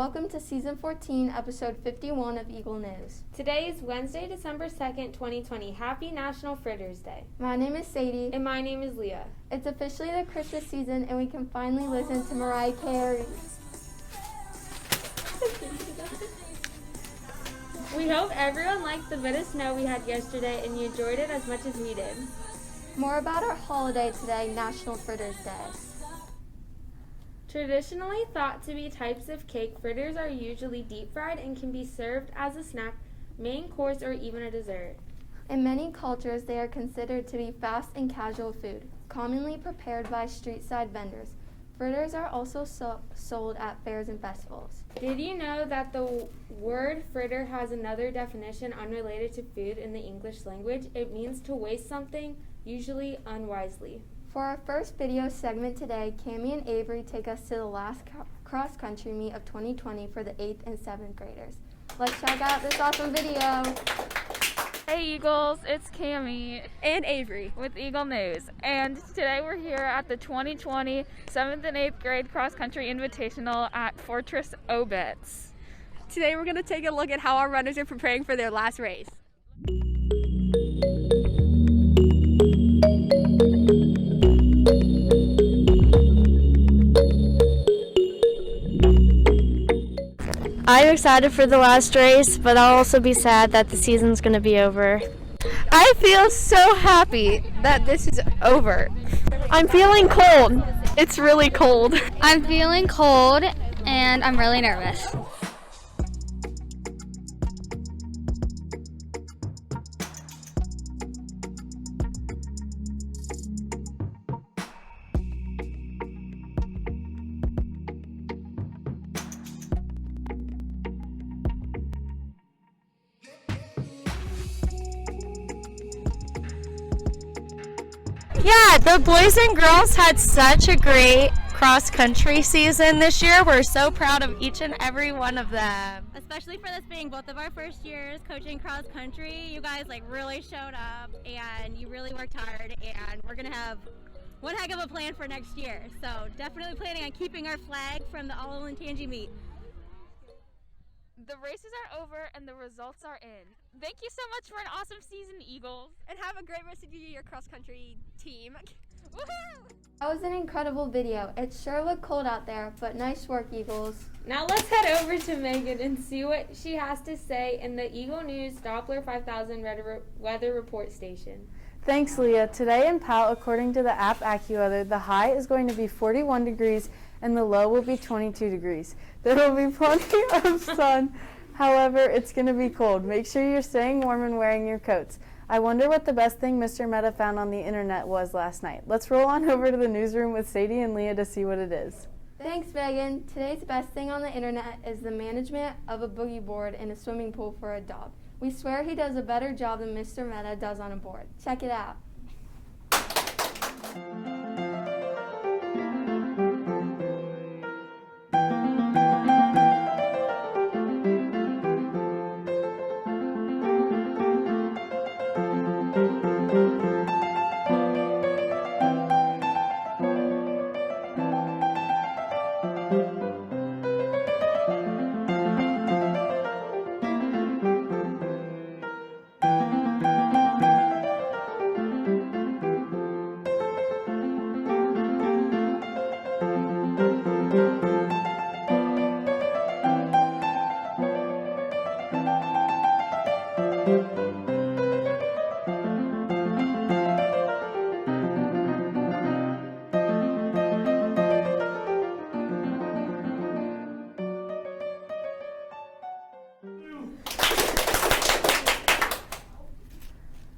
welcome to Season 14, Episode 51 of Eagle News. Today is Wednesday, December 2nd, 2020. Happy National Fritters Day. My name is Sadie. And my name is Leah. It's officially the Christmas season, and we can finally listen to Mariah Carey. We hope everyone liked the bit of snow we had yesterday and you enjoyed it as much as we did. More about our holiday today, National Fritters Day. Traditionally thought to be types of cake, fritters are usually deep fried and can be served as a snack, main course, or even a dessert. In many cultures, they are considered to be fast and casual food, commonly prepared by street-side vendors. Fritters are also sold at fairs and festivals. Did you know that the word fritter has another definition unrelated to food in the English language? It means to waste something, usually unwisely. For our first video segment today, Cami and Avery take us to the last cross-country meet of 2020 for the 8th and 7th graders. Let's check out this awesome video. Hey Eagles, it's Cami and Avery with Eagle News, and today we're here at the 2020 7th and 8th grade cross-country invitational at Fortress Obetz. Today we're going to take a look at how our runners are preparing for their last race. I'm excited for the last race, but I'll also be sad that the season's going to be over. I feel so happy that this is over. I'm feeling cold. It's really cold. I'm feeling cold and I'm really nervous. Yeah, the boys and girls had such a great cross-country season this year. We're so proud of each and every one of them. Especially for this being both of our first years coaching cross-country. You guys really showed up and you really worked hard, and we're going to have one heck of a plan for next year. So definitely planning on keeping our flag from the All-Olentangy meet. The races are over and the results are in. Thank you so much for an awesome season, Eagles. And have a great rest of your cross-country team. Woohoo! That was an incredible video. It sure looked cold out there, but nice work, Eagles. Now let's head over to Megan and see what she has to say in the Eagle News Doppler 5000 weather report station. Thanks, Leah. Today in PAL, according to the app AccuWeather, the high is going to be 41 degrees and the low will be 22 degrees. There will be plenty of sun. However, it's going to be cold. Make sure you're staying warm and wearing your coats. I wonder what the best thing Mr. Meta found on the internet was last night. Let's roll on over to the newsroom with Sadie and Leah to see what it is. Thanks, Megan. Today's best thing on the internet is the management of a boogie board in a swimming pool for a dog. We swear he does a better job than Mr. Meta does on a board. Check it out.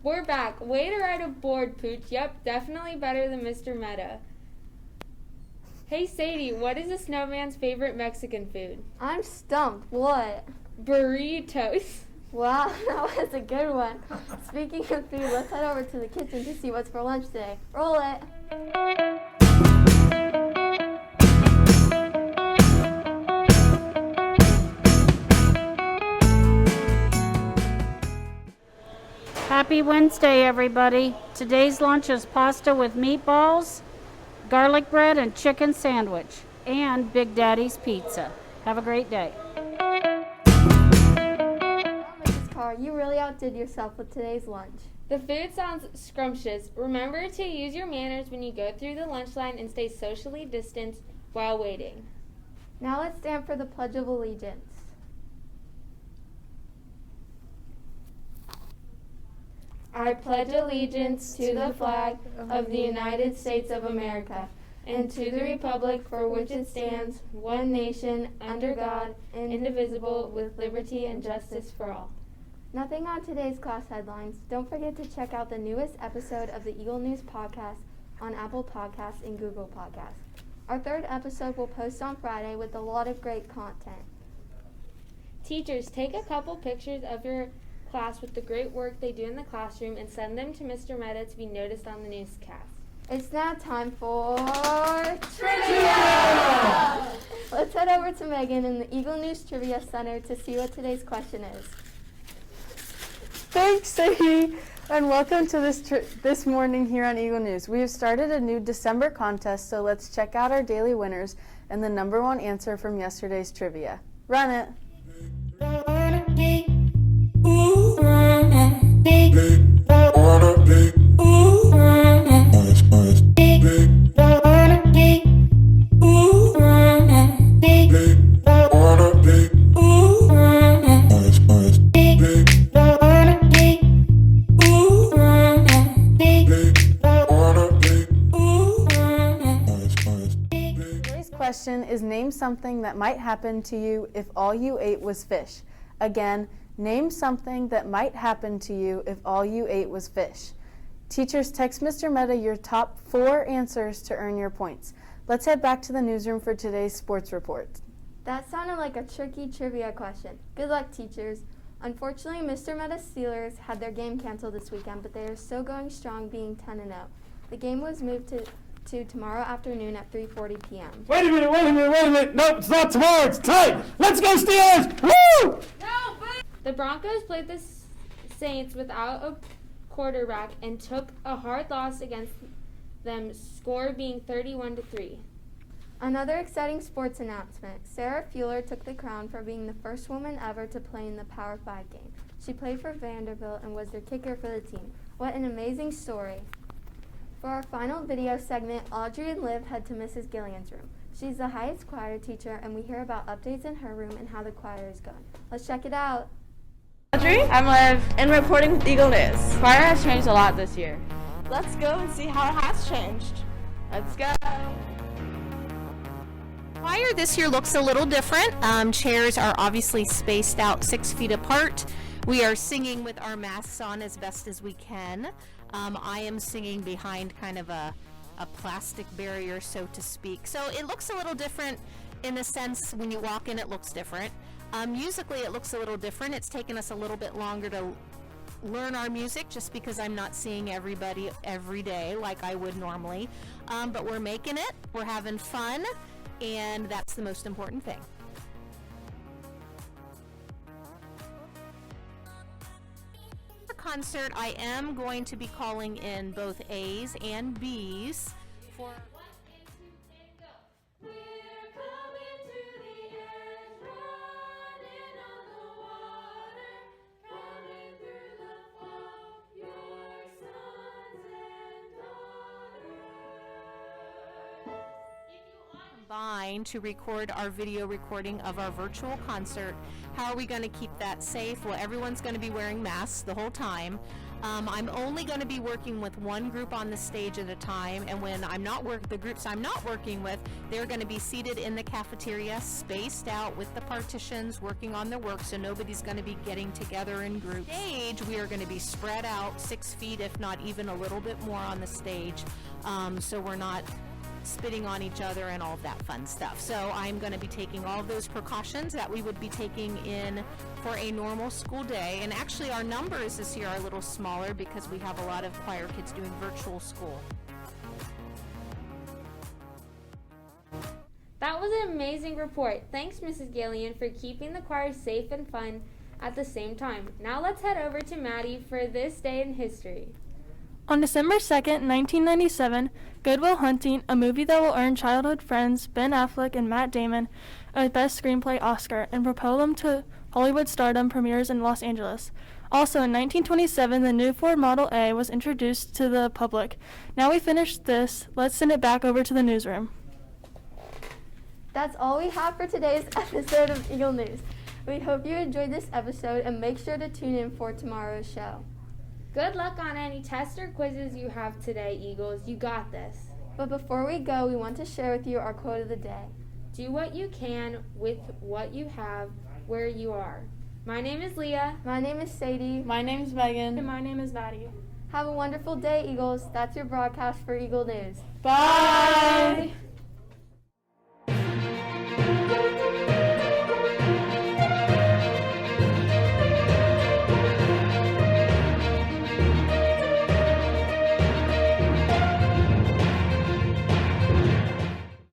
We're back. Way to ride a board, Pooch. Yep, definitely better than Mr. Meta. Hey Sadie, what is a snowman's favorite Mexican food? I'm stumped. What? Burritos. Wow, that was a good one. Speaking of food, let's head over to the kitchen to see what's for lunch today. Roll it. Happy Wednesday, everybody. Today's lunch is pasta with meatballs, garlic bread, and chicken sandwich, and Big Daddy's pizza. Have a great day. Wow, Mrs. Carr, you really outdid yourself with today's lunch. The food sounds scrumptious. Remember to use your manners when you go through the lunch line and stay socially distanced while waiting. Now let's stand for the Pledge of Allegiance. I pledge allegiance to the flag of the United States of America and to the republic for which it stands, one nation, under God, indivisible, with liberty and justice for all. Nothing on today's class headlines. Don't forget to check out the newest episode of the Eagle News podcast on Apple Podcasts and Google Podcasts. Our third episode will post on Friday with a lot of great content. Teachers, take a couple pictures of your class with the great work they do in the classroom and send them to Mr. Meta to be noticed on the newscast. It's now time for Trivia! Let's head over to Megan in the Eagle News Trivia Center to see what today's question is. Thanks, Sadie, and welcome to this morning here on Eagle News. We have started a new December contest, so let's check out our daily winners and the number one answer from yesterday's trivia. Run it. Question is name something that might happen to you if all you ate was fish. Again, name something that might happen to you if all you ate was fish. Teachers, text Mr. Meta your top 4 answers to earn your points. Let's head back to the newsroom for today's sports report. That sounded like a tricky trivia question. Good luck, teachers. Unfortunately, Mr. Meta Steelers had their game canceled this weekend, but they are still going strong, being 10-0. The game was moved to tomorrow afternoon at 3:40 p.m. Wait a minute. Nope, it's not tomorrow. It's tonight. Let's go Steelers! Woo! The Broncos played the Saints without a quarterback and took a hard loss against them, score being 31-3. Another exciting sports announcement. Sarah Fuller took the crown for being the first woman ever to play in the Power 5 game. She played for Vanderbilt and was their kicker for the team. What an amazing story. For our final video segment, Audrey and Liv head to Mrs. Gillian's room. She's the highest choir teacher, and we hear about updates in her room and how the choir is going. Let's check it out. Audrey, I'm Liv, and reporting with Eagle News. Choir has changed a lot this year. Let's go and see how it has changed. Let's go. Choir this year looks a little different. Chairs are obviously spaced out 6 feet apart. We are singing with our masks on as best as we can. I am singing behind kind of a plastic barrier, so to speak. So it looks a little different in the sense when you walk in, it looks different. Musically, it looks a little different. It's taken us a little bit longer to learn our music just because I'm not seeing everybody every day like I would normally. But we're making it, we're having fun, and that's the most important thing. Concert, I am going to be calling in both A's and B's for to record our video recording of our virtual concert. How are we going to keep that safe? Well, everyone's going to be wearing masks the whole time. I'm only going to be working with one group on the stage at a time, and when the groups I'm not working with, they're going to be seated in the cafeteria, spaced out with the partitions, working on their work, so nobody's going to be getting together in groups. Stage, we are going to be spread out 6 feet, if not even a little bit more on the stage, so we're not spitting on each other and all of that fun stuff. So I'm going to be taking all of those precautions that we would be taking in for a normal school day. And actually our numbers this year are a little smaller because we have a lot of choir kids doing virtual school. That was an amazing report. Thanks, Mrs. Gillian, for keeping the choir safe and fun at the same time. Now let's head over to Maddie for this day in history. On December 2nd, 1997, Good Will Hunting, a movie that will earn childhood friends Ben Affleck and Matt Damon a Best Screenplay Oscar and propel them to Hollywood stardom, premieres in Los Angeles. Also, in 1927, the new Ford Model A was introduced to the public. Now we finished this, let's send it back over to the newsroom. That's all we have for today's episode of Eagle News. We hope you enjoyed this episode and make sure to tune in for tomorrow's show. Good luck on any tests or quizzes you have today, Eagles. You got this. But before we go, we want to share with you our quote of the day. Do what you can with what you have where you are. My name is Leah. My name is Sadie. My name is Megan. And my name is Maddie. Have a wonderful day, Eagles. That's your broadcast for Eagle News. Bye!